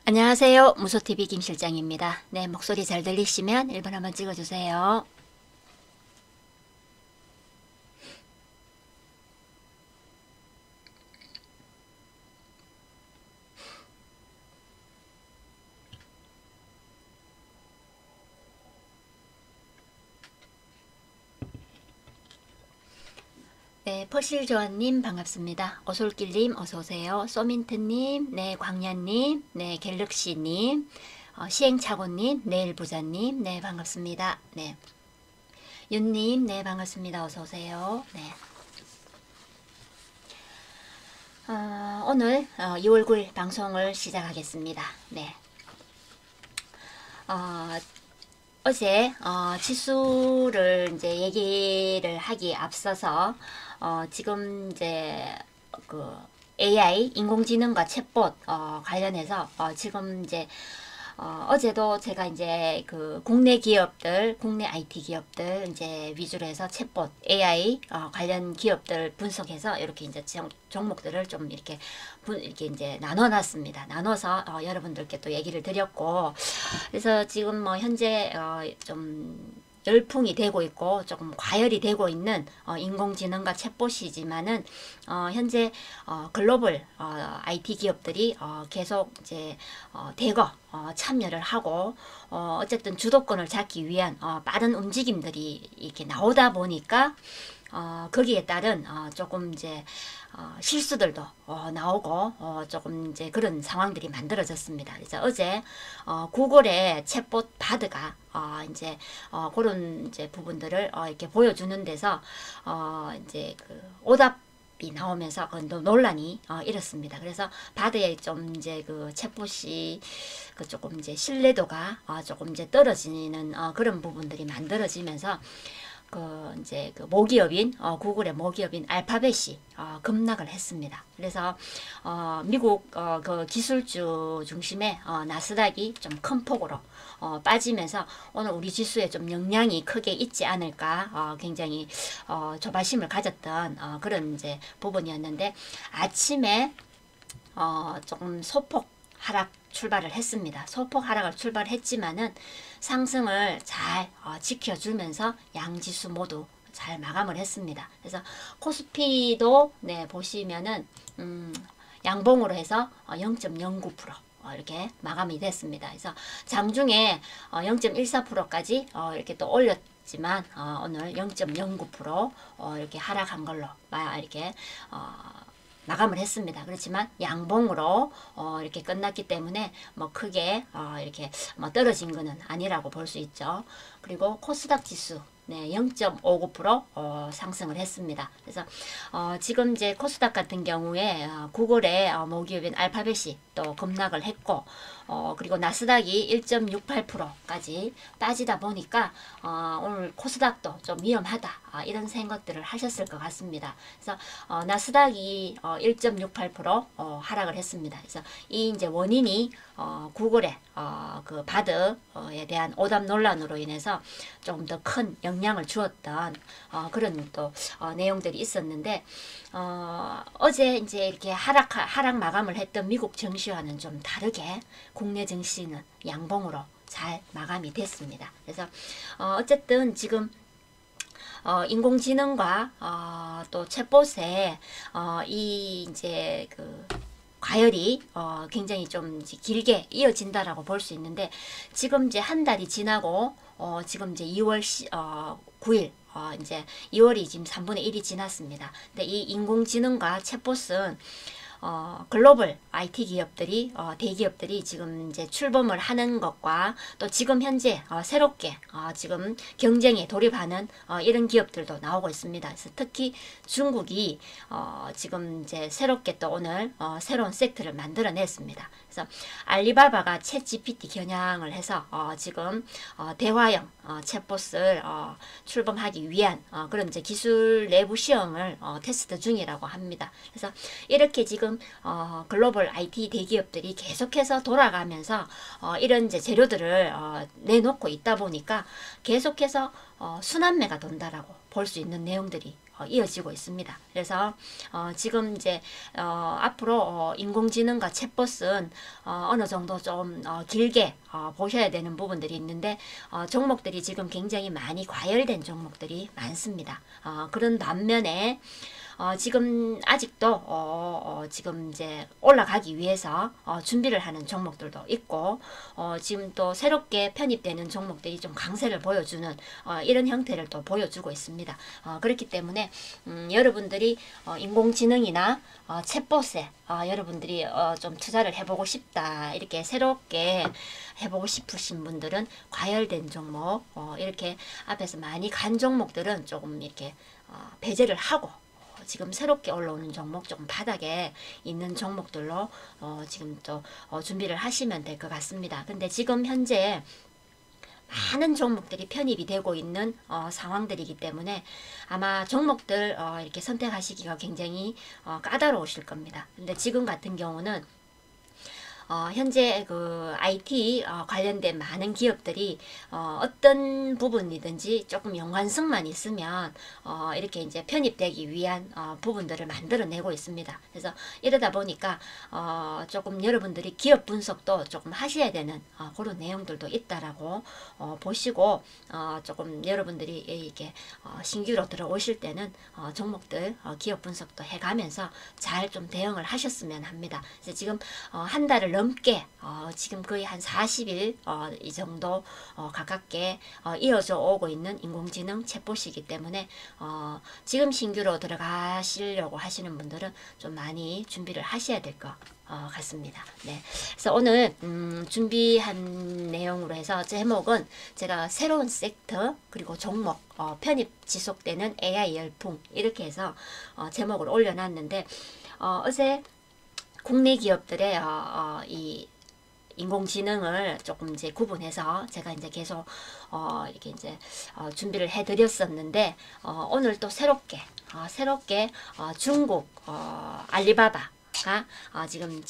안녕하세요. 무소TV 김 실장입니다. 네, 목소리 잘 들리시면 1번 한번 찍어주세요. 네, 퍼실조아님 반갑습니다. 어솔길님 어서오세요. 소민트님, 네, 광야님, 네, 갤럭시님, 시행착오님, 네일부자님, 네, 반갑습니다. 네, 윤님, 네, 반갑습니다. 어서오세요. 네. 오늘 2월 9일 방송을 시작하겠습니다. 네. 어제 지수를 이제 얘기를 하기 앞서서 지금 이제 그 AI 인공지능과 챗봇 관련해서 지금 이제 어제도 제가 이제 그 국내 기업들, 국내 IT 기업들 이제 위주로 해서 챗봇, AI 관련 기업들 분석해서 이렇게 이제 종목들을 좀 이렇게 이제 나눠놨습니다. 나눠서 여러분들께 또 얘기를 드렸고, 그래서 지금 뭐 현재 좀 열풍이 되고 있고 조금 과열이 되고 있는 인공지능과 챗봇이지만은 현재 글로벌 IT 기업들이 계속 이제 대거 참여를 하고 어쨌든 주도권을 잡기 위한 빠른 움직임들이 이렇게 나오다 보니까 거기에 따른 조금 이제 실수들도 나오고 조금 이제 그런 상황들이 만들어졌습니다. 그래서 어제 구글의 챗봇 바드가 이제 그런 이제 부분들을 이렇게 보여주는 데서 이제 그 오답이 나오면서 그 논란이 일었습니다. 그래서 바드에 좀 이제 그 챗봇이 그 조금 이제 신뢰도가 조금 이제 떨어지는 그런 부분들이 만들어지면서 그 이제 그 모기업인 구글의 모기업인 알파벳이 급락을 했습니다. 그래서 미국 그 기술주 중심의 나스닥이 좀 큰 폭으로 빠지면서 오늘 우리 지수에 좀 영향이 크게 있지 않을까 굉장히 조바심을 가졌던 그런 이제 부분이었는데 아침에 조금 소폭 하락 출발을 했습니다. 소폭 하락을 출발했지만은 상승을 잘 지켜주면서 양지수 모두 잘 마감을 했습니다. 그래서 코스피도 네 보시면은 양봉으로 해서 0.09% 이렇게 마감이 됐습니다. 그래서 장중에 0.14%까지 이렇게 또 올렸지만 오늘 0.09% 이렇게 하락한 걸로 이렇게 마감을 했습니다. 그렇지만 양봉으로 이렇게 끝났기 때문에 뭐 크게 이렇게 뭐 떨어진 것은 아니라고 볼 수 있죠. 그리고 코스닥 지수 네, 0.59% 상승을 했습니다. 그래서 지금 이제 코스닥 같은 경우에 구글의 모기업인 알파벳이 또 급락을 했고 그리고 나스닥이 1.68%까지 빠지다 보니까 오늘 코스닥도 좀 위험하다 이런 생각들을 하셨을 것 같습니다. 그래서 나스닥이 1.68% 하락을 했습니다. 그래서 이 이제 원인이 구글의 그 바드에 대한 오답 논란으로 인해서 조금 더 큰 영향을 주었던 그런 또 내용들이 있었는데 어제 이제 이렇게 하락 마감을 했던 미국 증시와는 좀 다르게 국내 증시는 양봉으로 잘 마감이 됐습니다. 그래서 어쨌든 지금 인공지능과 또 챗봇의 이 이제 그 과열이 굉장히 좀 길게 이어진다라고 볼 수 있는데 지금 이제 한 달이 지나고 지금 이제 2월 9일 이제 2월이 지금 3분의 1이 지났습니다. 근데 이 인공지능과 챗봇은 글로벌 IT 기업들이 대기업들이 지금 이제 출범을 하는 것과 또 지금 현재 새롭게 지금 경쟁에 돌입하는 이런 기업들도 나오고 있습니다. 그래서 특히 중국이 지금 이제 새롭게 또 오늘 새로운 섹터를 만들어냈습니다. 그래서 알리바바가 챗 GPT 겨냥을 해서 지금 대화형 챗봇을 출범하기 위한 그런 이제 기술 내부 시험을 테스트 중이라고 합니다. 그래서 이렇게 지금 글로벌 IT 대기업들이 계속해서 돌아가면서 이런 이제 재료들을 내놓고 있다 보니까 계속해서 순환매가 돈다라고 볼 수 있는 내용들이 이어지고 있습니다. 그래서 지금 이제 앞으로 인공지능과 챗봇은 어느 정도 좀 길게 보셔야 되는 부분들이 있는데 종목들이 지금 굉장히 많이 과열된 종목들이 많습니다. 그런 반면에 지금 아직도 지금 이제 올라가기 위해서 준비를 하는 종목들도 있고 지금 또 새롭게 편입되는 종목들이 좀 강세를 보여주는 이런 형태를 또 보여주고 있습니다. 그렇기 때문에 여러분들이 인공지능이나 챗봇에 여러분들이 좀 투자를 해보고 싶다, 이렇게 새롭게 해보고 싶으신 분들은 과열된 종목, 이렇게 앞에서 많이 간 종목들은 조금 이렇게 배제를 하고 지금 새롭게 올라오는 종목, 조금 바닥에 있는 종목들로 지금 또 준비를 하시면 될 것 같습니다. 근데 지금 현재 많은 종목들이 편입이 되고 있는 상황들이기 때문에 아마 종목들 이렇게 선택하시기가 굉장히 까다로우실 겁니다. 근데 지금 같은 경우는 현재 그 IT 관련된 많은 기업들이 어떤 부분이든지 조금 연관성만 있으면 이렇게 이제 편입되기 위한 부분들을 만들어내고 있습니다. 그래서 이러다 보니까 조금 여러분들이 기업 분석도 조금 하셔야 되는 그런 내용들도 있다라고 보시고 조금 여러분들이 이렇게 신규로 들어오실 때는 종목들 기업 분석도 해가면서 잘 좀 대응을 하셨으면 합니다. 그래서 지금 한 달을 넘게 지금 거의 한 40일 이 정도 가깝게 이어져 오고 있는 인공지능 챗봇이기 때문에 지금 신규로 들어가시려고 하시는 분들은 좀 많이 준비를 하셔야 될 것 같습니다. 네. 그래서 오늘 준비한 내용으로 해서 제목은 제가 새로운 섹터 그리고 종목 편입 지속되는 AI 열풍, 이렇게 해서 제목을 올려놨는데 어제 국내 기업들의 이 인공지능을 조금 이제 구분해서 제가 이제 계속 이렇게 이제 준비를 해드렸었는데 오늘 또 새롭게 중국 알리바바가 지금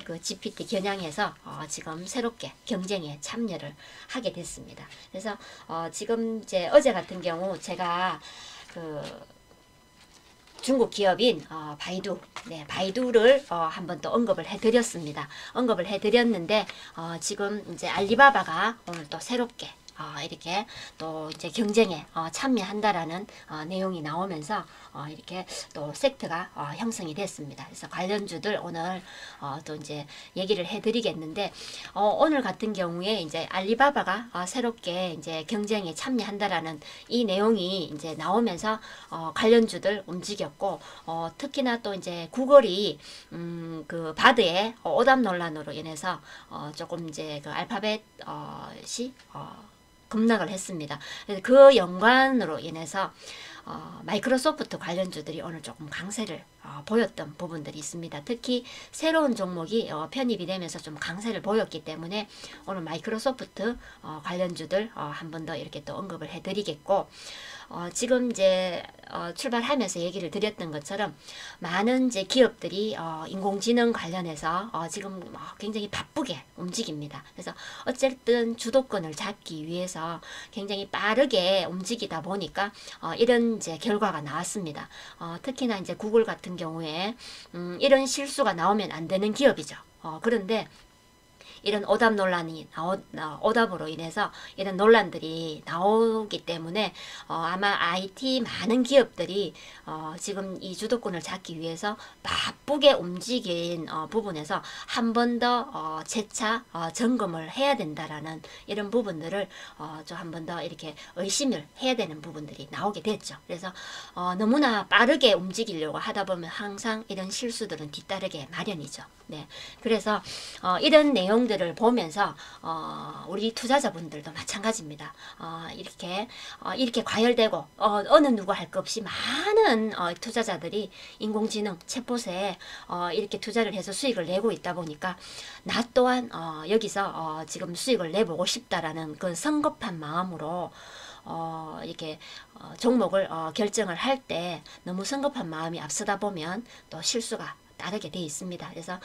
그 GPT 겨냥해서 지금 새롭게 경쟁에 참여를 하게 됐습니다. 그래서 지금 이제 어제 같은 경우 제가 그 중국 기업인 바이두, 네, 바이두를 한번 또 언급을 해드렸습니다. 언급을 해드렸는데 지금 이제 알리바바가 오늘 또 새롭게 이렇게 또 이제 경쟁에 참여한다라는 내용이 나오면서 이렇게 또 섹터가 형성이 됐습니다. 그래서 관련주들 오늘 또 이제 얘기를 해드리겠는데 오늘 같은 경우에 이제 알리바바가 새롭게 이제 경쟁에 참여한다라는 이 내용이 이제 나오면서 관련주들 움직였고 특히나 또 이제 구글이 그 바드의 오답 논란으로 인해서 조금 이제 그 알파벳이 급락을 했습니다. 그 연관으로 인해서 마이크로소프트 관련주들이 오늘 조금 강세를 보였던 부분들이 있습니다. 특히 새로운 종목이 편입이 되면서 좀 강세를 보였기 때문에 오늘 마이크로소프트 관련주들 한 번 더 이렇게 또 언급을 해드리겠고 지금 이제 출발하면서 얘기를 드렸던 것처럼 많은 이제 기업들이 인공지능 관련해서 지금 굉장히 바쁘게 움직입니다. 그래서 어쨌든 주도권을 잡기 위해서 굉장히 빠르게 움직이다 보니까 이런 이제 결과가 나왔습니다. 특히나 이제 구글 같은 경우에 이런 실수가 나오면 안 되는 기업이죠. 그런데 이런 오답 논란이 오답으로 인해서 이런 논란들이 나오기 때문에 아마 IT 많은 기업들이 지금 이 주도권을 잡기 위해서 바쁘게 움직인 부분에서 한 번 더 재차 점검을 해야 된다라는 이런 부분들을 좀 한 번 더 이렇게 의심을 해야 되는 부분들이 나오게 됐죠. 그래서 너무나 빠르게 움직이려고 하다 보면 항상 이런 실수들은 뒤따르게 마련이죠. 네, 그래서 이런 내용들을 보면서 우리 투자자분들도 마찬가지입니다. 이렇게 과열되고 어느 누구 할 것 없이 많은 투자자들이 인공지능 챗봇에 이렇게 투자를 해서 수익을 내고 있다 보니까 나 또한 여기서 지금 수익을 내보고 싶다라는 그 성급한 마음으로 이렇게 종목을 결정을 할 때 너무 성급한 마음이 앞서다 보면 또 실수가 따르게 돼 있습니다. 그래서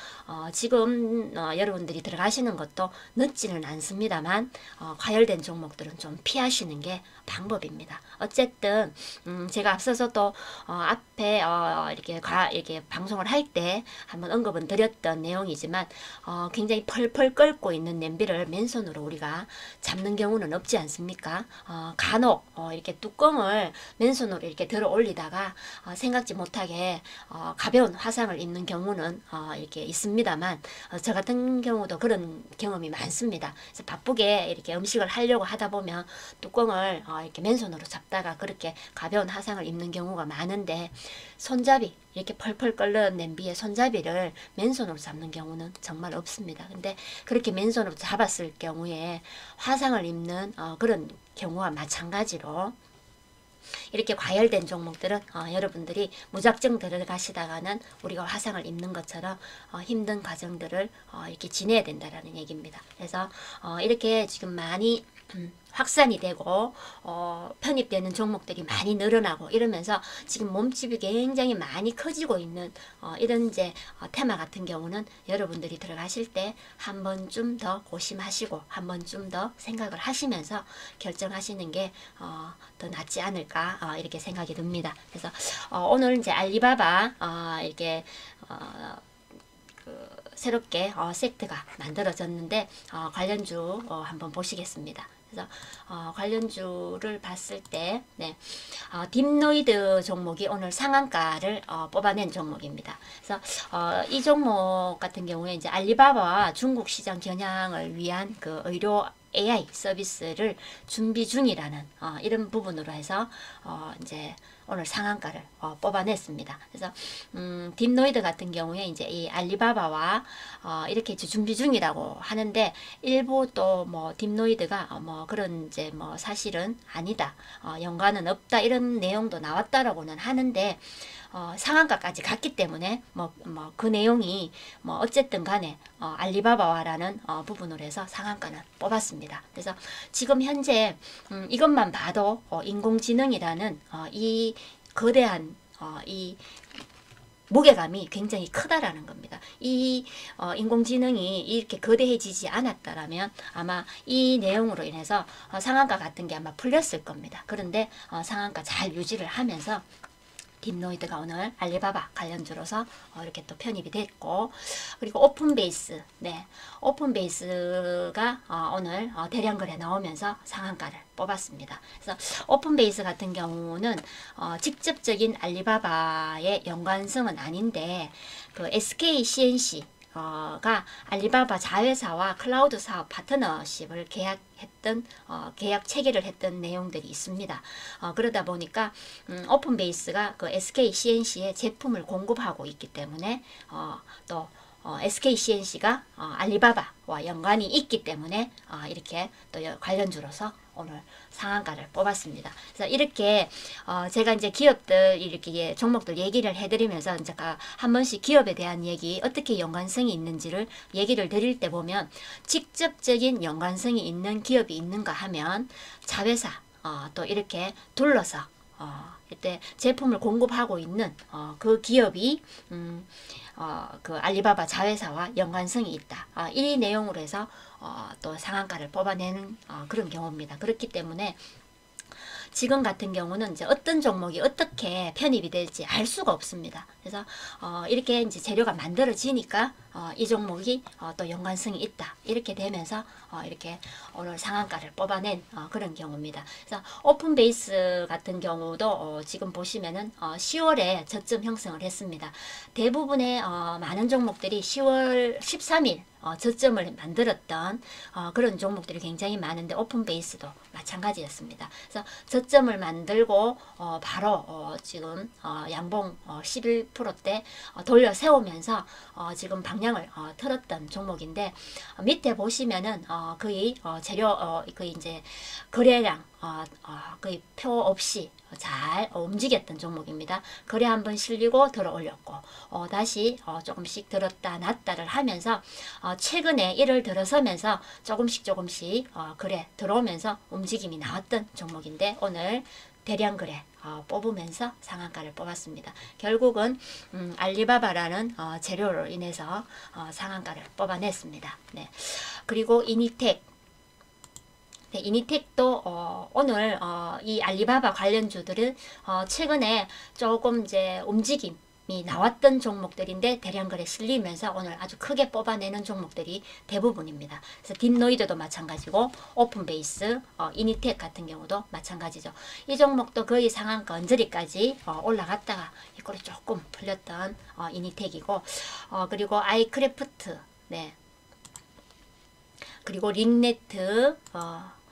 지금 여러분들이 들어가시는 것도 늦지는 않습니다만 과열된 종목들은 좀 피하시는 게 방법입니다. 어쨌든 제가 앞서서 또 앞에 이렇게 방송을 할 때 한번 언급은 드렸던 내용이지만 굉장히 펄펄 끓고 있는 냄비를 맨손으로 우리가 잡는 경우는 없지 않습니까? 간혹 이렇게 뚜껑을 맨손으로 이렇게 들어 올리다가 생각지 못하게 가벼운 화상을 입는 경우는 이렇게 있습니다만 저 같은 경우도 그런 경험이 많습니다. 그래서 바쁘게 이렇게 음식을 하려고 하다 보면 뚜껑을 이렇게 맨손으로 잡다가 그렇게 가벼운 화상을 입는 경우가 많은데 손잡이 이렇게 펄펄 끓는 냄비에 손잡이를 맨손으로 잡는 경우는 정말 없습니다. 근데 그렇게 맨손으로 잡았을 경우에 화상을 입는 그런 경우와 마찬가지로 이렇게 과열된 종목들은 여러분들이 무작정 들어가시다가는 우리가 화상을 입는 것처럼 힘든 과정들을 이렇게 지내야 된다라는 얘기입니다. 그래서 이렇게 지금 많이 확산이 되고 편입되는 종목들이 많이 늘어나고 이러면서 지금 몸집이 굉장히 많이 커지고 있는 이런 이제 테마 같은 경우는 여러분들이 들어가실 때 한 번쯤 더 고심하시고 한 번쯤 더 생각을 하시면서 결정하시는 게 더 낫지 않을까 이렇게 생각이 듭니다. 그래서 오늘 이제 알리바바 이렇게 새롭게 세트가 만들어졌는데 관련주 한번 보시겠습니다. 그래서 관련주를 봤을 때 네, 딥노이드 종목이 오늘 상한가를 뽑아낸 종목입니다. 그래서 이 종목 같은 경우에 이제 알리바바와 중국 시장 겨냥을 위한 그 의료 AI 서비스를 준비 중이라는 이런 부분으로 해서 이제 오늘 상한가를 뽑아냈습니다. 그래서 딥노이드 같은 경우에 이제 이 알리바바와 이렇게 준비 중이라고 하는데 일부 또 뭐 딥노이드가 뭐 그런 이제 뭐 사실은 아니다, 연관은 없다 이런 내용도 나왔다라고는 하는데 상한가까지 갔기 때문에 그 내용이 뭐 어쨌든 간에 알리바바와라는 부분으로 해서 상한가는 뽑았습니다. 그래서 지금 현재 이것만 봐도 인공지능이라는 이 거대한 이 무게감이 굉장히 크다라는 겁니다. 이 인공지능이 이렇게 거대해지지 않았다라면 아마 이 내용으로 인해서 상한가 같은 게 아마 풀렸을 겁니다. 그런데 상한가 잘 유지를 하면서 딥노이드가 오늘 알리바바 관련주로서 이렇게 또 편입이 됐고, 그리고 오픈베이스, 네, 오픈베이스가 오늘 대량 거래 나오면서 상한가를 뽑았습니다. 그래서 오픈베이스 같은 경우는 직접적인 알리바바의 연관성은 아닌데 그 SK CNC 가 알리바바 자회사와 클라우드 사업 파트너십을 계약 체결을 했던 내용들이 있습니다. 그러다 보니까 오픈베이스가 그 SK CNC에 제품을 공급하고 있기 때문에 또 SK CNC가 알리바바와 연관이 있기 때문에 이렇게 또 관련주로서 오늘 상한가를 뽑았습니다. 그래서 이렇게 제가 이제 기업들 이렇게 종목들 얘기를 해드리면서 이제 한 번씩 기업에 대한 얘기 어떻게 연관성이 있는지를 얘기를 드릴 때 보면 직접적인 연관성이 있는 기업이 있는가 하면 자회사 또 이렇게 둘러서 이때 제품을 공급하고 있는 그 기업이 그 알리바바 자회사와 연관성이 있다. 이 내용으로 해서 또 상한가를 뽑아내는 그런 경우입니다. 그렇기 때문에 지금 같은 경우는 이제 어떤 종목이 어떻게 편입이 될지 알 수가 없습니다. 그래서 이렇게 이제 재료가 만들어지니까 이 종목이 또 연관성이 있다. 이렇게 되면서 이렇게 오늘 상한가를 뽑아낸 그런 경우입니다. 그래서 오픈베이스 같은 경우도 지금 보시면은 10월에 저점 형성을 했습니다. 대부분의 많은 종목들이 10월 13일 저점을 만들었던 그런 종목들이 굉장히 많은데 오픈베이스도 마찬가지였습니다. 그래서 저점을 만들고 바로 지금 양봉 11%대 돌려 세우면서 지금 방향을 틀었던 종목인데 밑에 보시면은 거의 재료 거의 이제 거래량 거의 표 없이 잘 움직였던 종목입니다. 거래 한번 실리고 들어 올렸고 다시 조금씩 들었다 놨다를 하면서 최근에 1월 들어서면서 조금씩 거래 들어오면서 움직임이 나왔던 종목인데 오늘 대량 거래 뽑으면서 상한가를 뽑았습니다. 결국은 알리바바라는 재료로 인해서 상한가를 뽑아냈습니다. 네. 그리고 이니텍, 네, 이니텍도 오늘 이 알리바바 관련주들은 최근에 조금 이제 움직임이 나왔던 종목들인데 대량거래 실리면서 오늘 아주 크게 뽑아내는 종목들이 대부분입니다. 그래서 딥노이드도 마찬가지고 오픈베이스, 이니텍 같은 경우도 마찬가지죠. 이 종목도 거의 상한가 언저리까지 올라갔다가 이거로 조금 풀렸던 이니텍이고, 그리고 아이크래프트, 네, 그리고 링네트,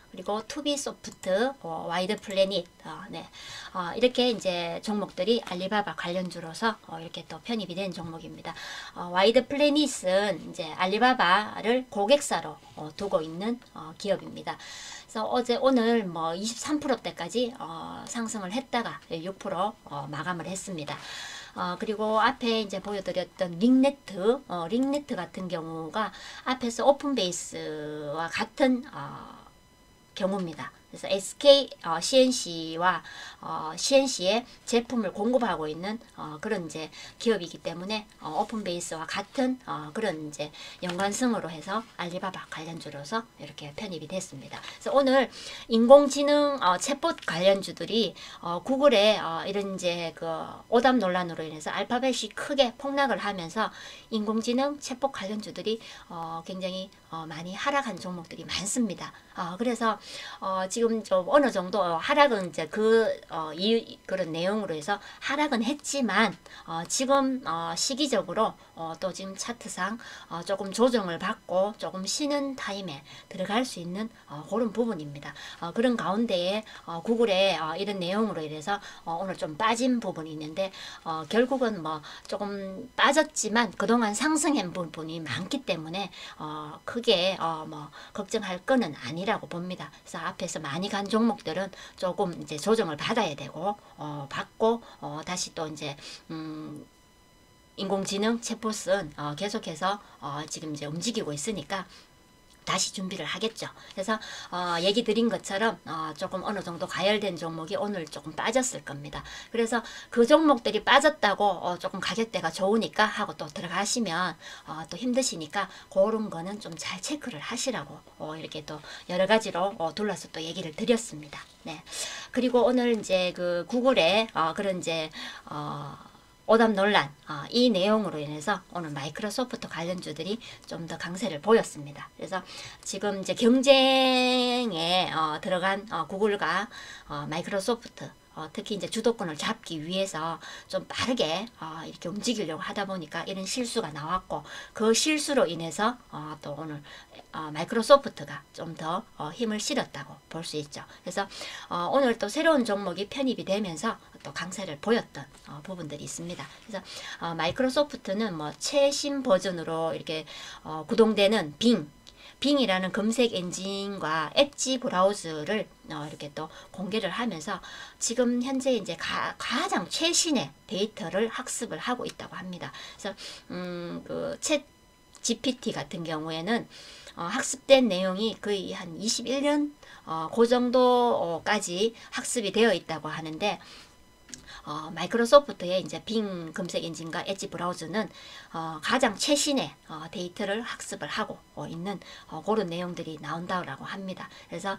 그리고 투비소프트, 와이드 플래닛, 네, 이렇게 이제 종목들이 알리바바 관련주로서 이렇게 또 편입이 된 종목입니다. 와이드 플래닛은 이제 알리바바를 고객사로 두고 있는 기업입니다. 그래서 오늘 뭐 23%대까지 상승을 했다가 6% 마감을 했습니다. 그리고 앞에 이제 보여드렸던 링네트 같은 경우가 앞에서 오픈베이스와 같은 경우입니다. 그래서 SK CNC와 CNC의 제품을 공급하고 있는 그런 이제 기업이기 때문에 오픈베이스와 같은 그런 이제 연관성으로 해서 알리바바 관련주로서 이렇게 편입이 됐습니다. 그래서 오늘 인공지능 챗봇 관련주들이 구글의 이런 이제 그 오답 논란으로 인해서 알파벳이 크게 폭락을 하면서 인공지능 챗봇 관련주들이 굉장히 많이 하락한 종목들이 많습니다. 그래서 지금 좀 어느 정도 하락은 이제 그런 내용으로 해서 하락은 했지만 지금 시기적으로 또 지금 차트상 조금 조정을 받고 조금 쉬는 타임에 들어갈 수 있는 그런 부분입니다. 그런 가운데에 구글의 이런 내용으로 인해서 오늘 좀 빠진 부분이 있는데 결국은 뭐 조금 빠졌지만 그동안 상승한 부분이 많기 때문에 크게 뭐 걱정할 거는 아니라고 봅니다. 그래서 앞에서 많이 간 종목들은 조금 이제 조정을 받아야 되고 받고 다시 또 이제 인공지능 챗봇은 계속해서 지금 이제 움직이고 있으니까 다시 준비를 하겠죠. 그래서 얘기 드린 것처럼 조금 어느 정도 가열된 종목이 오늘 조금 빠졌을 겁니다. 그래서 그 종목들이 빠졌다고 조금 가격대가 좋으니까 하고 또 들어가시면 또 힘드시니까 그런 거는 좀 잘 체크를 하시라고 이렇게 또 여러 가지로 둘러서 또 얘기를 드렸습니다. 네. 그리고 오늘 이제 그 구글의 그런 이제 오답 논란 이 내용으로 인해서 오늘 마이크로소프트 관련주들이 좀 더 강세를 보였습니다. 그래서 지금 이제 경쟁에 들어간 구글과 마이크로소프트 특히 이제 주도권을 잡기 위해서 좀 빠르게 이렇게 움직이려고 하다 보니까 이런 실수가 나왔고 그 실수로 인해서 또 오늘 마이크로소프트가 좀 더 힘을 실었다고 볼 수 있죠. 그래서 오늘 또 새로운 종목이 편입이 되면서 또 강세를 보였던 부분들이 있습니다. 그래서 마이크로소프트는 뭐 최신 버전으로 이렇게 구동되는 빙이라는 검색 엔진과 엣지 브라우저를 이렇게 또 공개를 하면서 지금 현재 이제 가장 최신의 데이터를 학습을 하고 있다고 합니다. 그래서 그 챗 GPT 같은 경우에는 학습된 내용이 거의 한 21년 그 정도까지 학습이 되어 있다고 하는데 마이크로소프트의 이제 빙 검색 엔진과 엣지 브라우저는 가장 최신의 데이터를 학습을 하고 있는 그런 내용들이 나온다고 합니다. 그래서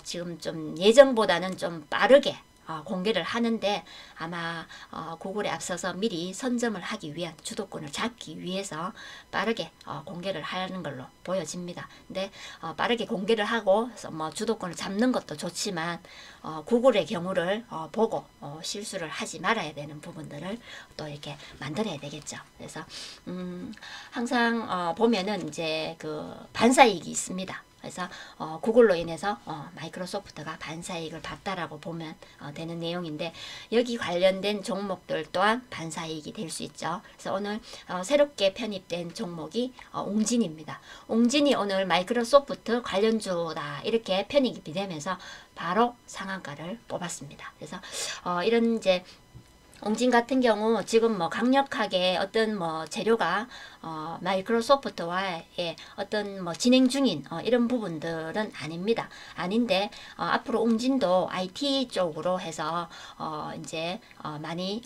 지금 좀 예정보다는 좀 빠르게 공개를 하는데 아마 구글에 앞서서 미리 선점을 하기 위한 주도권을 잡기 위해서 빠르게 공개를 하는 걸로 보여집니다. 근데 빠르게 공개를 하고 뭐 주도권을 잡는 것도 좋지만 구글의 경우를 보고 실수를 하지 말아야 되는 부분들을 또 이렇게 만들어야 되겠죠. 그래서 항상 보면은 이제 그 반사이익이 있습니다. 그래서 구글로 인해서 마이크로소프트가 반사이익을 봤다라고 보면 되는 내용인데 여기 관련된 종목들 또한 반사이익이 될 수 있죠. 그래서 오늘 새롭게 편입된 종목이 웅진입니다. 웅진이 오늘 마이크로소프트 관련주다 이렇게 편입이 되면서 바로 상한가를 뽑았습니다. 그래서 이런 이제 옹진 같은 경우 지금 뭐 강력하게 어떤 뭐 재료가 마이크로소프트와의 어떤 뭐 진행 중인 이런 부분들은 아닙니다. 아닌데 앞으로 옹진도 IT 쪽으로 해서 이제 많이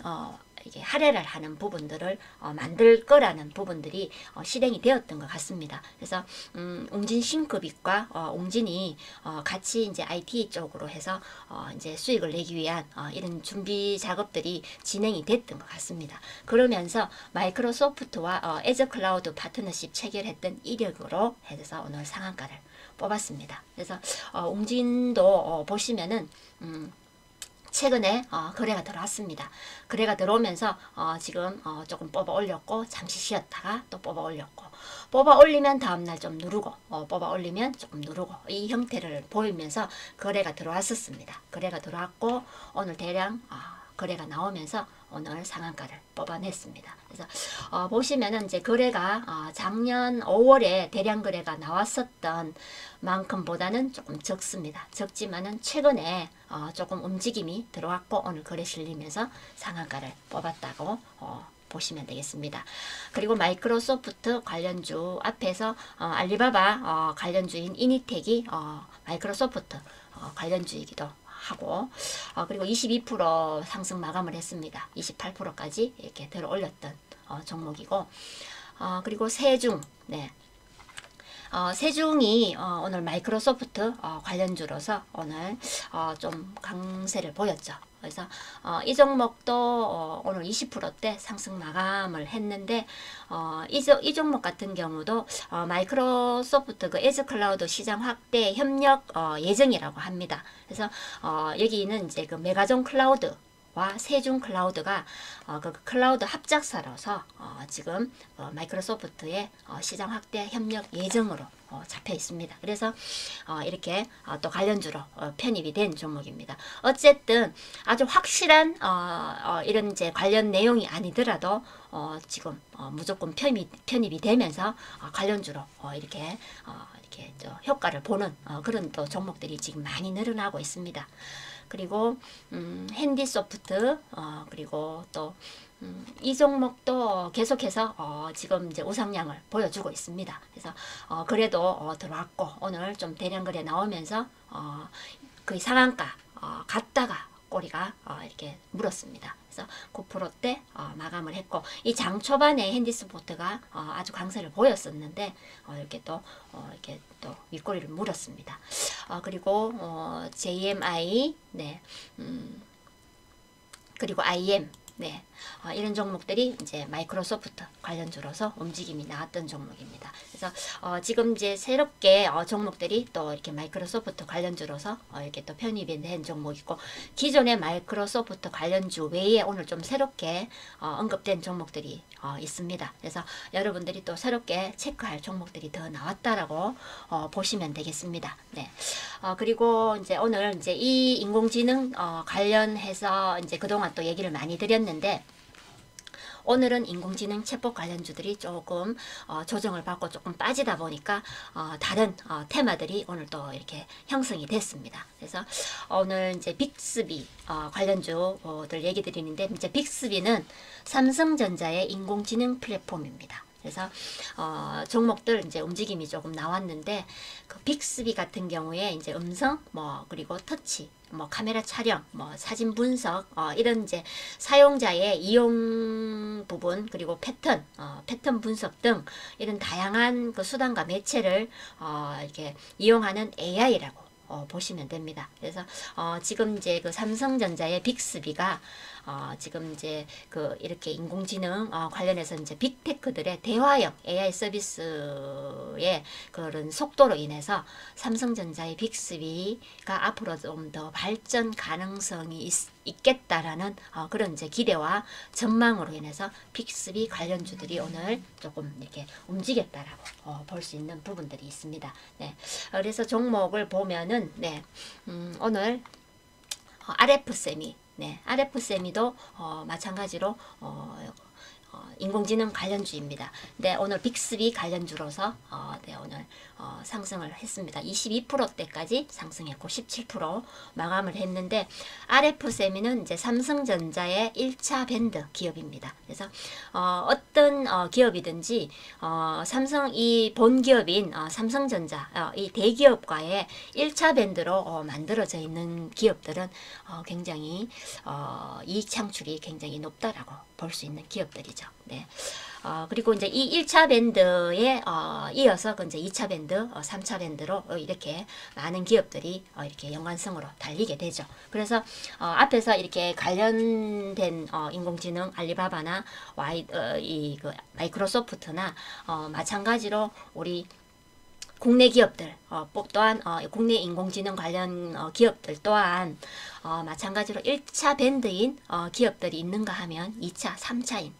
이게 할애를 하는 부분들을 만들 거라는 부분들이 실행이 되었던 것 같습니다. 그래서 옹진 싱크빅과 옹진이 같이 이제 IT 쪽으로 해서 이제 수익을 내기 위한 이런 준비 작업들이 진행이 됐던 것 같습니다. 그러면서 마이크로소프트와 애저 클라우드 파트너십 체결했던 이력으로 해서 오늘 상한가를 뽑았습니다. 그래서 옹진도 보시면은 최근에 거래가 들어왔습니다. 거래가 들어오면서 지금 조금 뽑아 올렸고 잠시 쉬었다가 또 뽑아 올렸고 뽑아 올리면 다음날 좀 누르고 뽑아 올리면 조금 누르고 이 형태를 보이면서 거래가 들어왔었습니다. 거래가 들어왔고 오늘 대량 거래가 나오면서 오늘 상한가를 뽑아냈습니다. 그래서 보시면은 이제 거래가 작년 5월에 대량 거래가 나왔었던 만큼보다는 조금 적습니다. 적지만은 최근에 조금 움직임이 들어왔고 오늘 거래 실리면서 상한가를 뽑았다고 보시면 되겠습니다. 그리고 마이크로소프트 관련주 앞에서 알리바바 관련주인 이니텍이 마이크로소프트 관련주이기도 하고 그리고 22% 상승 마감을 했습니다. 28%까지 이렇게 들어 올렸던 종목이고 그리고 세중 네. 세중이 오늘 마이크로소프트 관련주로서 오늘 좀 강세를 보였죠. 그래서 이 종목도 오늘 20%대 상승 마감을 했는데 이 종목 같은 경우도 마이크로소프트 그 에즈 클라우드 시장 확대 협력 예정이라고 합니다. 그래서 여기는 이제 그 메가존 클라우드 와 세중 클라우드가 그 클라우드 합작사로서 지금 마이크로소프트의 시장 확대 협력 예정으로 잡혀 있습니다. 그래서 이렇게 또 관련주로 편입이 된 종목입니다. 어쨌든 아주 확실한 이런 이제 관련 내용이 아니더라도 지금 무조건 편입이 되면서 관련주로 이렇게 효과를 보는 그런 또 종목들이 지금 많이 늘어나고 있습니다. 그리고 핸디소프트 그리고 또 이 종목도 계속해서 지금 이제 우상향을 보여주고 있습니다. 그래서 그래도 들어왔고 오늘 좀 대량 거래 나오면서 거의 상한가 갔다가 꼬리가 이렇게 물었습니다. 그래서 9%대 마감을 했고 이 장 초반에 핸디스포트가 아주 강세를 보였었는데 이렇게 또 윗꼬리를 물었습니다. 그리고 JMI 네 그리고 IM 네, 이런 종목들이 이제 마이크로소프트 관련주로서 움직임이 나왔던 종목입니다. 그래서 지금 이제 새롭게 종목들이 또 이렇게 마이크로소프트 관련주로서 이렇게 또 편입이 된 종목이고 기존의 마이크로소프트 관련주 외에 오늘 좀 새롭게 언급된 종목들이 있습니다. 그래서 여러분들이 또 새롭게 체크할 종목들이 더 나왔다라고 보시면 되겠습니다. 네. 그리고 이제 오늘 이제 이 인공지능 관련해서 이제 그동안 또 얘기를 많이 드렸는데 오늘은 인공지능 챗봇 관련주들이 조금 조정을 받고 조금 빠지다 보니까 다른 테마들이 오늘 또 이렇게 형성이 됐습니다. 그래서 오늘 이제 빅스비 관련주들 얘기 드리는데 이제 빅스비는 삼성전자의 인공지능 플랫폼입니다. 그래서 종목들 이제 움직임이 조금 나왔는데 그 빅스비 같은 경우에 이제 음성 그리고 터치 카메라 촬영 사진 분석 이런 이제 사용자의 이용 부분 그리고 패턴 분석 등 이런 다양한 그 수단과 매체를 이렇게 이용하는 AI라고 보시면 됩니다. 그래서 지금 이제 그 삼성전자의 빅스비가 지금 이제 그 이렇게 인공지능 관련해서 이제 빅테크들의 대화형 AI 서비스의 그런 속도로 인해서 삼성전자의 빅스비가 앞으로 좀 더 발전 가능성이 있겠다라는 그런 이제 기대와 전망으로 인해서 빅스비 관련주들이 오늘 조금 이렇게 움직였다라고 볼 수 있는 부분들이 있습니다. 네. 그래서 종목을 보면은 네. 오늘 RF세미 네, RF세미도 마찬가지로 인공지능 관련주입니다. 네, 오늘 빅스비 관련주로서 네, 오늘 상승을 했습니다. 22%대까지 상승했고 17% 마감을 했는데 RF세미는 이제 삼성전자의 1차 밴드 기업입니다. 그래서 어떤 기업이든지 삼성 이 본기업인 삼성전자 이 대기업과의 1차 밴드로 만들어져 있는 기업들은 굉장히 이익 창출이 굉장히 높다라고 볼 수 있는 기업들이죠. 네. 그리고 이제 이 1차 밴드에 이어서 이제 2차 밴드, 3차 밴드로 이렇게 많은 기업들이 이렇게 연관성으로 달리게 되죠. 그래서 앞에서 이렇게 관련된 인공지능 알리바바나 그 마이크로소프트나 마찬가지로 우리 국내 기업들 또한 국내 인공지능 관련 기업들 또한 마찬가지로 1차 밴드인 기업들이 있는가 하면 2차, 3차인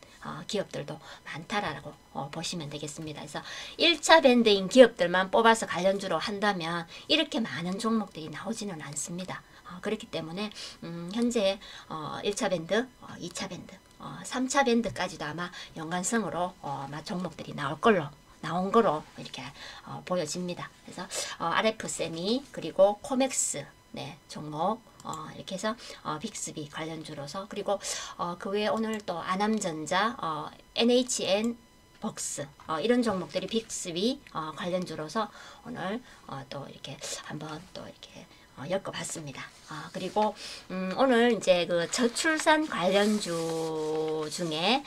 기업들도 많다라고 보시면 되겠습니다. 그래서 1차 밴드인 기업들만 뽑아서 관련주로 한다면 이렇게 많은 종목들이 나오지는 않습니다. 그렇기 때문에 현재 1차 밴드, 2차 밴드, 3차 밴드까지도 아마 연관성으로 종목들이 나온 거로 이렇게 보여집니다. 그래서 RF세미 그리고 코맥스 네, 종목 이렇게 해서 빅스비 관련주로서 그리고 그 외에 오늘 또 아남전자, NHN 벅스 이런 종목들이 빅스비 관련주로서 오늘 또 이렇게 한번 또 이렇게 엮어봤습니다. 그리고 오늘 이제 그 저출산 관련주 중에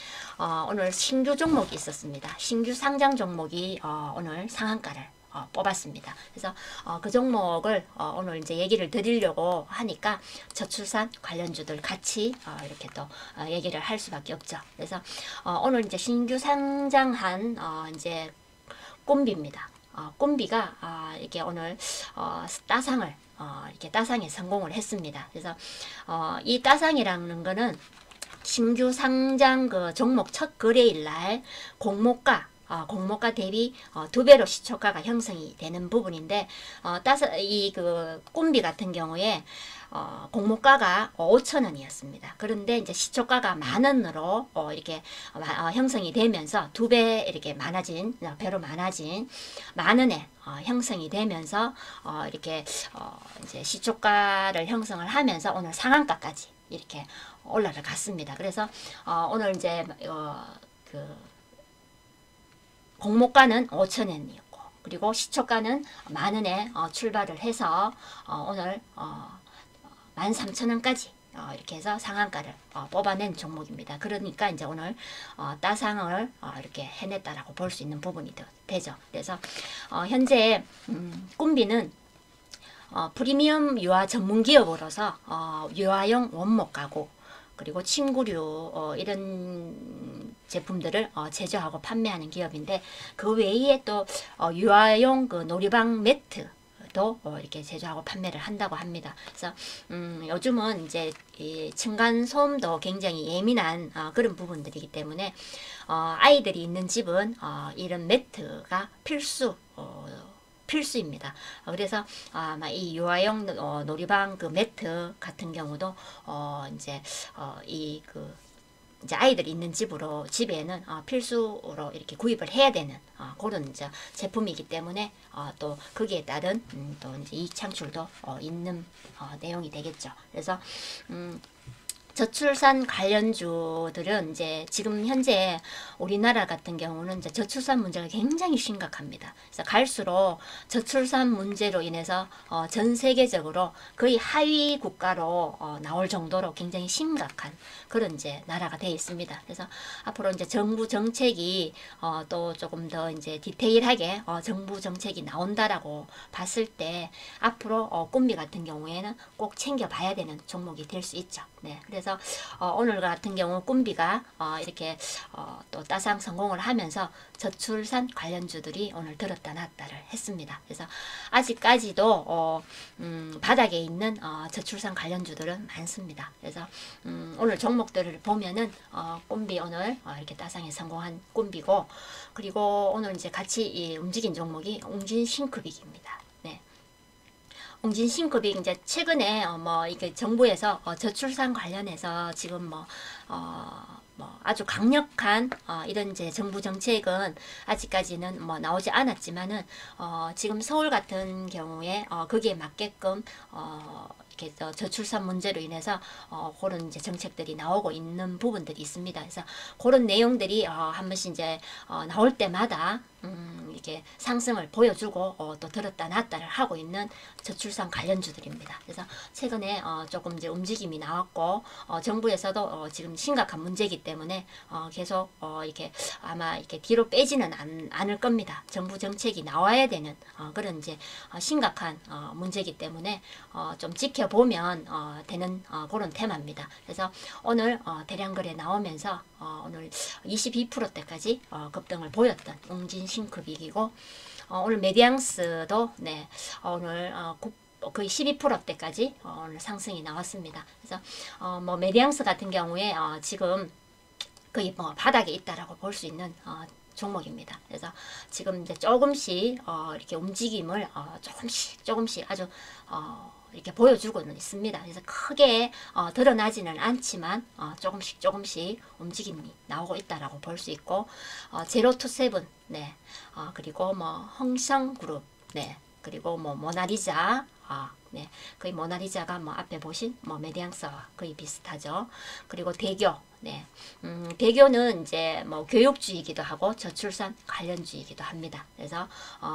오늘 신규 종목이 있었습니다. 신규 상장 종목이 오늘 상한가를 뽑았습니다. 그래서 그 종목을 오늘 이제 얘기를 드리려고 하니까 저출산 관련주들 같이 이렇게 또 얘기를 할 수밖에 없죠. 그래서 오늘 이제 신규 상장한 이제 꼼비입니다. 꼼비가 이렇게 오늘 따상을 이렇게 따상에 성공을 했습니다. 그래서 이 따상이라는 거는 신규 상장 그 종목 첫 거래일 날 공모가 대비 2배로 시초가가 형성이 되는 부분인데 이 그 꼼비 같은 경우에 공모가가 5,000원이었습니다. 그런데 이제 시초가가 10,000원으로 이렇게 형성이 되면서 2배 이렇게 배로 많아진 10,000원에 형성이 되면서 이렇게 이제 시초가를 형성을 하면서 오늘 상한가까지 이렇게 올라갔습니다. 그래서 오늘 이제 그 공모가는 5,000원이었고 그리고 시초가는 10,000원에 출발을 해서 오늘 13,000원까지 이렇게 해서 상한가를 뽑아낸 종목입니다. 그러니까 이제 오늘 따상을 이렇게 해냈다라고 볼 수 있는 부분이 되죠. 그래서 현재 꼼비는 프리미엄 유아 전문 기업으로서 유아용 원목 가구 그리고 침구류 이런 제품들을 제조하고 판매하는 기업인데 그 외에 또 유아용 그 놀이방 매트도 이렇게 제조하고 판매를 한다고 합니다. 그래서 요즘은 이제 이 층간 소음도 굉장히 예민한 그런 부분들이기 때문에 아이들이 있는 집은 이런 매트가 필수입니다. 그래서 아마 이 유아용 놀이방 그 매트 같은 경우도 이제 이제 아이들이 있는 집에는 필수로 이렇게 구입을 해야 되는 그런 이제 제품이기 때문에 또 거기에 따른 또 이제 이익 창출도 있는 내용이 되겠죠. 그래서 저출산 관련주들은 이제 지금 현재 우리나라 같은 경우는 이제 저출산 문제가 굉장히 심각합니다. 그래서 갈수록 저출산 문제로 인해서 전 세계적으로 거의 하위 국가로 나올 정도로 굉장히 심각한 그런 이제 나라가 되어 있습니다. 그래서 앞으로 이제 정부 정책이 또 조금 더 이제 디테일하게 정부 정책이 나온다라고 봤을 때 앞으로 꼼비 같은 경우에는 꼭 챙겨봐야 되는 종목이 될 수 있죠. 네, 그래서 오늘 같은 경우 꼼비가 이렇게 또 따상 성공을 하면서 저출산 관련주들이 오늘 들었다 놨다를 했습니다. 그래서 아직까지도 바닥에 있는 저출산 관련주들은 많습니다. 그래서 오늘 종목들을 보면은 꼼비 오늘 이렇게 따상에 성공한 꼼비고 그리고 오늘 이제 같이 움직인 종목이 웅진싱크빅입니다. 네. 웅진싱크빅 이제 최근에 뭐 이게 정부에서 저출산 관련해서 지금 뭐 뭐 아주 강력한 이런 이제 정부 정책은 아직까지는 뭐 나오지 않았지만은 지금 서울 같은 경우에 거기에 맞게끔 이렇게 저출산 문제로 인해서 그런 이제 정책들이 나오고 있는 부분들이 있습니다. 그래서 그런 내용들이 한 번씩 이제 나올 때마다 이렇게 상승을 보여주고 또 들었다 놨다를 하고 있는 저출산 관련주들입니다. 그래서 최근에 조금 이제 움직임이 나왔고 정부에서도 지금 심각한 문제이기 때문에 계속 이렇게 아마 이렇게 뒤로 빼지는 않을 겁니다. 정부 정책이 나와야 되는 그런 이제 심각한 문제이기 때문에 좀 지켜보면 되는 그런 테마입니다. 그래서 오늘 대량 거래 나오면서 오늘 22%대까지 급등을 보였던 웅진 싱크빅이고 오늘 메디앙스도 네 오늘 거의 12%대까지 오늘 상승이 나왔습니다. 그래서 뭐 메디앙스 같은 경우에 지금 거의 뭐 바닥에 있다라고 볼 수 있는 종목입니다. 그래서 지금 이제 조금씩 이렇게 움직임을 조금씩 아주 이렇게 보여주고는 있습니다. 그래서 크게 드러나지는 않지만 조금씩 움직임이 나오고 있다라고 볼 수 있고 제로투세븐 네 그리고 뭐 흥성그룹 네 그리고 뭐 모나리자 네 거의 모나리자가 뭐 앞에 보신 뭐 메디앙스와 거의 비슷하죠. 그리고 대교 네 대교는 이제 뭐 교육주이기도 하고 저출산 관련주이기도 합니다. 그래서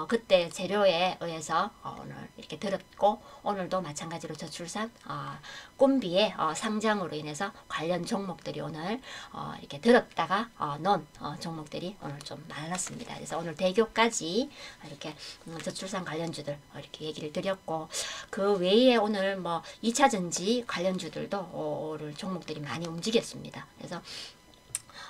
그때 재료에 의해서 오늘 이렇게 들었고 오늘도 마찬가지로 저출산 꿈비의 상장으로 인해서 관련 종목들이 오늘 이렇게 들었다가 논 종목들이 오늘 좀 많았습니다. 그래서 오늘 대교까지 이렇게 저출산 관련주들 이렇게 얘기를 드렸고 그 외에 오늘 뭐 2차전지 관련주들도 오늘 종목들이 많이 움직였습니다. 그래서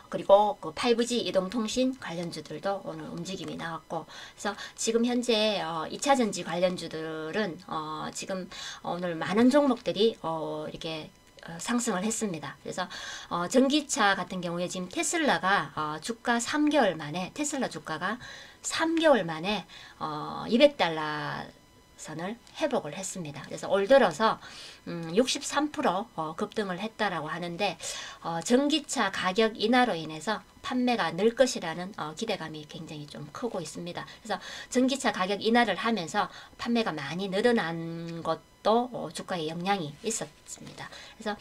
그리고 그 5G 이동통신 관련주들도 오늘 움직임이 나왔고 그래서 지금 현재 2차전지 관련주들은 지금 오늘 많은 종목들이 이렇게 상승을 했습니다. 그래서 전기차 같은 경우에 지금 테슬라가 주가 3개월 만에 테슬라 주가가 3개월 만에 200달러 선을 회복을 했습니다. 그래서 올 들어서 63% 급등을 했다라고 하는데 전기차 가격 인하로 인해서 판매가 늘 것이라는 기대감이 굉장히 좀 크고 있습니다. 그래서 전기차 가격 인하를 하면서 판매가 많이 늘어난 것도 주가에 영향이 있었습니다. 그래서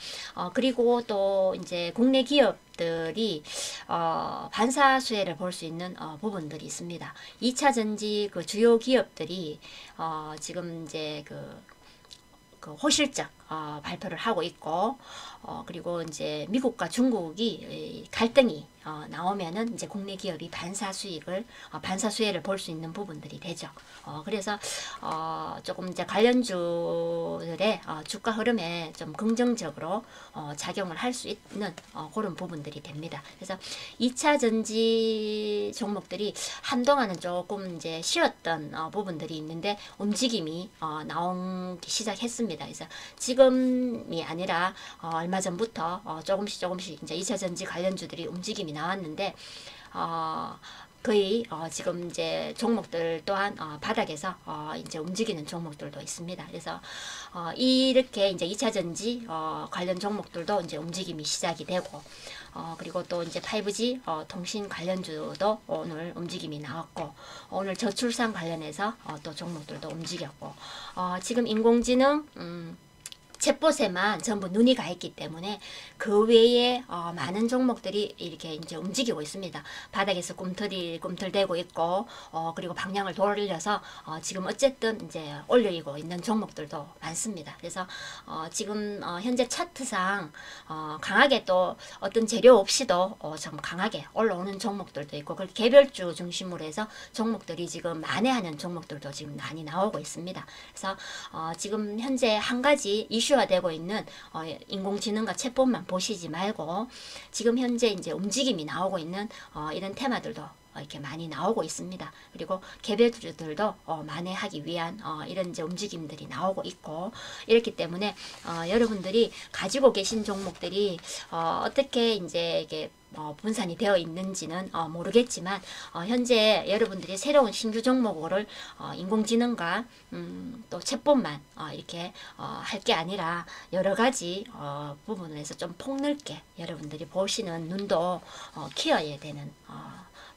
그리고 또 이제 국내 기업들이 반사수혜를 볼 수 있는 부분들이 있습니다. 2차 전지 그 주요 기업들이 지금 이제 그 호실적 발표를 하고 있고 그리고 이제 미국과 중국이 갈등이 나오면은 이제 국내 기업이 반사수혜를 볼 수 있는 부분들이 되죠. 그래서 조금 이제 관련주들의 주가 흐름에 좀 긍정적으로 작용을 할 수 있는 그런 부분들이 됩니다. 그래서 2차 전지 종목들이 한동안은 조금 이제 쉬었던 부분들이 있는데 움직임이 나오기 시작했습니다. 그래서 지금이 아니라 얼마 전부터 조금씩 이제 2차 전지 관련주들이 움직임이 나왔는데 거의 지금 이제 종목들 또한 바닥에서 이제 움직이는 종목들도 있습니다. 그래서 이렇게 이제 2차 전지 관련 종목들도 이제 움직임이 시작이 되고 그리고 또 이제 5G 통신 관련주도 오늘 움직임이 나왔고 오늘 저출산 관련해서 또 종목들도 움직였고 지금 인공지능 챗봇에만 전부 눈이 가 있기 때문에 그 외에 많은 종목들이 이렇게 이제 움직이고 있습니다. 바닥에서 꿈틀대고 있고 그리고 방향을 돌려서 지금 어쨌든 이제 올리고 있는 종목들도 많습니다. 그래서 지금 현재 차트상 강하게 또 어떤 재료 없이도 좀 강하게 올라오는 종목들도 있고 그리고 개별주 중심으로 해서 종목들이 지금 만회하는 종목들도 지금 많이 나오고 있습니다. 그래서 지금 현재 한 가지 이슈화 되고 있는 인공지능과 챗봇만 보시지 말고 지금 현재 이제 움직임이 나오고 있는 이런 테마들도 이렇게 많이 나오고 있습니다. 그리고 개별주들도 만회하기 위한 이런 이제 움직임들이 나오고 있고 이렇기 때문에 여러분들이 가지고 계신 종목들이 어떻게 이제 이게 분산이 되어 있는지는 모르겠지만 현재 여러분들이 새로운 신규 종목을 인공지능과 또 챗봇만 이렇게 할 게 아니라 여러 가지 부분에서 좀 폭넓게 여러분들이 보시는 눈도 키워야 되는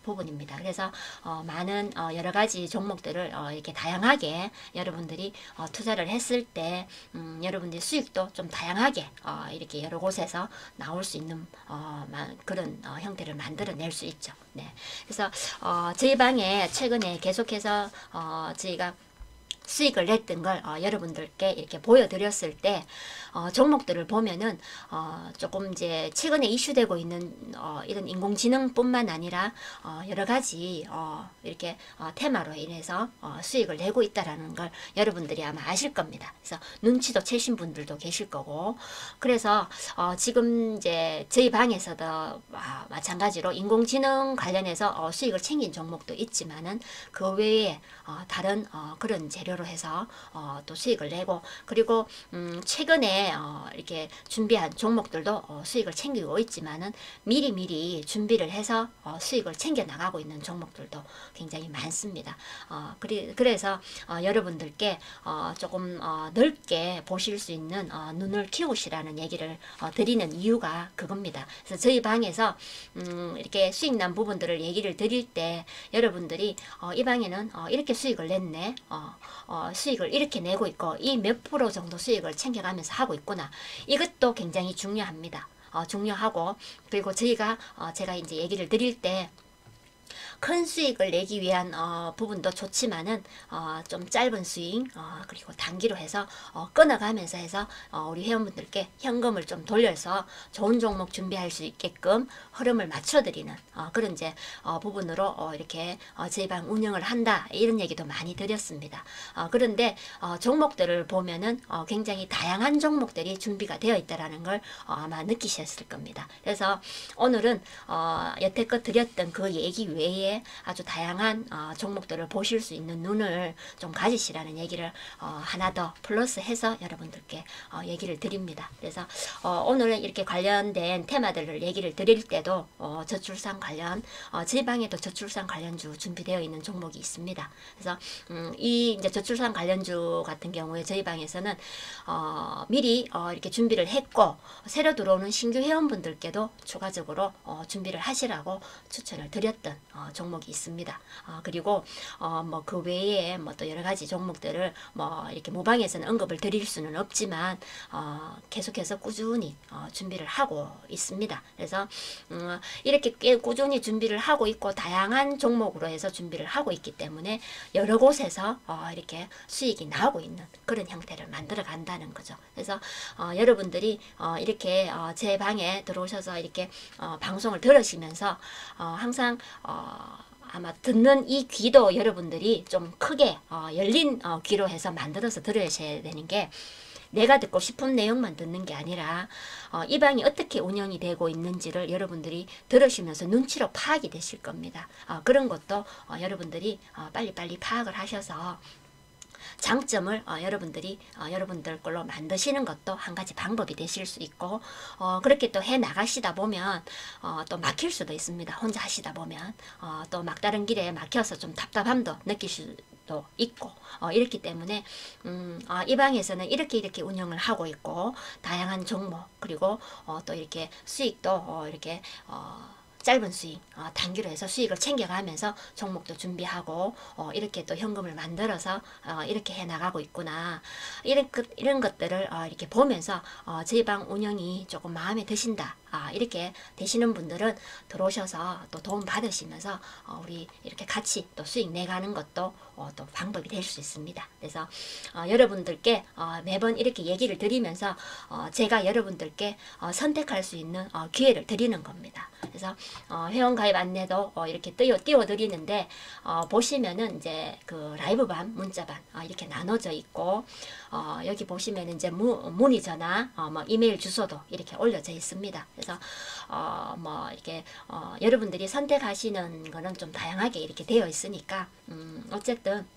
부분입니다. 그래서 많은 여러 가지 종목들을 이렇게 다양하게 여러분들이 투자를 했을 때 여러분들이 수익도 좀 다양하게 이렇게 여러 곳에서 나올 수 있는 그런 형태를 만들어낼 수 있죠. 네. 그래서 저희 방에 최근에 계속해서 저희가 수익을 냈던 걸 여러분들께 이렇게 보여드렸을 때 종목들을 보면은 조금 이제 최근에 이슈되고 있는 이런 인공지능뿐만 아니라 여러 가지 이렇게 테마로 인해서 수익을 내고 있다라는 걸 여러분들이 아마 아실 겁니다. 그래서 눈치도 채신 분들도 계실 거고, 그래서 지금 이제 저희 방에서도 마찬가지로 인공지능 관련해서 수익을 챙긴 종목도 있지만은 그 외에 다른 그런 재료로 해서 또 수익을 내고, 그리고 최근에 이렇게 준비한 종목들도 수익을 챙기고 있지만은 미리미리 준비를 해서 수익을 챙겨 나가고 있는 종목들도 굉장히 많습니다. 그래서 여러분들께 조금 넓게 보실 수 있는 눈을 키우시라는 얘기를 드리는 이유가 그겁니다. 그래서 저희 방에서 이렇게 수익 난 부분들을 얘기를 드릴 때 여러분들이 이 방에는 이렇게 수익을 냈네, 수익을 이렇게 내고 있고 이 몇 프로 정도 수익을 챙겨가면서 하고 있구나, 이것도 굉장히 중요합니다. 중요하고, 그리고 제가 이제 얘기를 드릴 때 큰 수익을 내기 위한 부분도 좋지만은 좀 짧은 수익 그리고 단기로 해서 끊어가면서 해서 우리 회원분들께 현금을 좀 돌려서 좋은 종목 준비할 수 있게끔 흐름을 맞춰드리는 그런 이제 부분으로 이렇게 저희 방 운영을 한다, 이런 얘기도 많이 드렸습니다. 그런데 종목들을 보면은 굉장히 다양한 종목들이 준비가 되어 있다라는 걸 아마 느끼셨을 겁니다. 그래서 오늘은 여태껏 드렸던 그 얘기 외에 아주 다양한 종목들을 보실 수 있는 눈을 좀 가지시라는 얘기를 하나 더 플러스해서 여러분들께 얘기를 드립니다. 그래서 오늘은 이렇게 관련된 테마들을 얘기를 드릴 때도 저출산 관련, 제 방에도 저출산 관련주 준비되어 있는 종목이 있습니다. 그래서 이 이제 저출산 관련주 같은 경우에 저희 방에서는 미리 이렇게 준비를 했고, 새로 들어오는 신규 회원분들께도 추가적으로 준비를 하시라고 추천을 드렸던 종목이 있습니다. 그리고 뭐 그 외에 뭐 또 여러 가지 종목들을 뭐 이렇게 모방해서는 언급을 드릴 수는 없지만 계속해서 꾸준히 준비를 하고 있습니다. 그래서 이렇게 꽤 꾸준히 준비를 하고 있고 다양한 종목으로 해서 준비를 하고 있기 때문에 여러 곳에서 이렇게 수익이 나오고 있는 그런 형태를 만들어 간다는 거죠. 그래서 여러분들이 이렇게 제 방에 들어오셔서 이렇게 방송을 들으시면서 항상 아마 듣는 이 귀도 여러분들이 좀 크게 열린 귀로 해서 만들어서 들으셔야 되는 게, 내가 듣고 싶은 내용만 듣는 게 아니라 이 방이 어떻게 운영이 되고 있는지를 여러분들이 들으시면서 눈치로 파악이 되실 겁니다. 그런 것도 여러분들이 빨리빨리 파악을 하셔서 장점을 여러분들이 여러분들 걸로 만드시는 것도 한 가지 방법이 되실 수 있고, 그렇게 또 해 나가시다 보면 또 막힐 수도 있습니다. 혼자 하시다 보면 또 막다른 길에 막혀서 좀 답답함도 느낄 수도 있고, 이렇기 때문에 이 방에서는 이렇게 운영을 하고 있고, 다양한 종목 그리고 또 이렇게 수익도 이렇게 짧은 수익, 단기로 해서 수익을 챙겨가면서 종목도 준비하고 이렇게 또 현금을 만들어서 이렇게 해나가고 있구나, 이런 것들을 이렇게 보면서 저희 방 운영이 조금 마음에 드신다, 이렇게 되시는 분들은 들어오셔서 또 도움 받으시면서 우리 이렇게 같이 또 수익 내가는 것도 또 방법이 될 수 있습니다. 그래서 여러분들께 매번 이렇게 얘기를 드리면서 제가 여러분들께 선택할 수 있는 기회를 드리는 겁니다. 그래서 회원가입 안내도 이렇게 띄워 드리는데, 보시면은 이제 그 라이브반, 문자반 이렇게 나눠져 있고, 여기 보시면은 이제 문의 전화, 뭐 이메일 주소도 이렇게 올려져 있습니다. 그래서 뭐 이렇게 여러분들이 선택하시는 거는 좀 다양하게 이렇게 되어 있으니까 어쨌든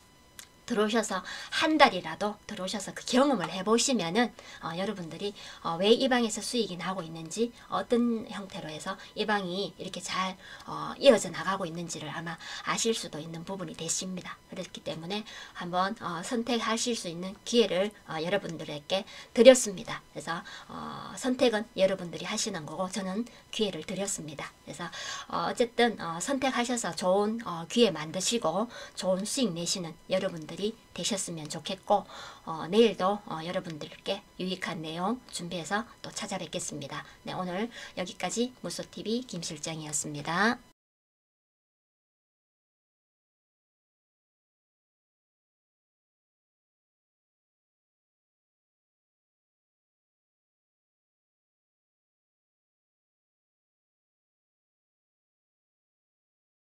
들어오셔서 한 달이라도 들어오셔서 그 경험을 해보시면은 여러분들이 왜 이 방에서 수익이 나고 있는지, 어떤 형태로 해서 이 방이 이렇게 잘 이어져 나가고 있는지를 아마 아실 수도 있는 부분이 되십니다. 그렇기 때문에 한번 선택하실 수 있는 기회를 여러분들에게 드렸습니다. 그래서 선택은 여러분들이 하시는 거고 저는 기회를 드렸습니다. 그래서 어쨌든 선택하셔서 좋은 기회 만드시고 좋은 수익 내시는 여러분들이 되셨으면 좋겠고, 내일도 여러분들께 유익한 내용 준비해서 또 찾아뵙겠습니다. 네, 오늘 여기까지 무소TV 김실장이었습니다.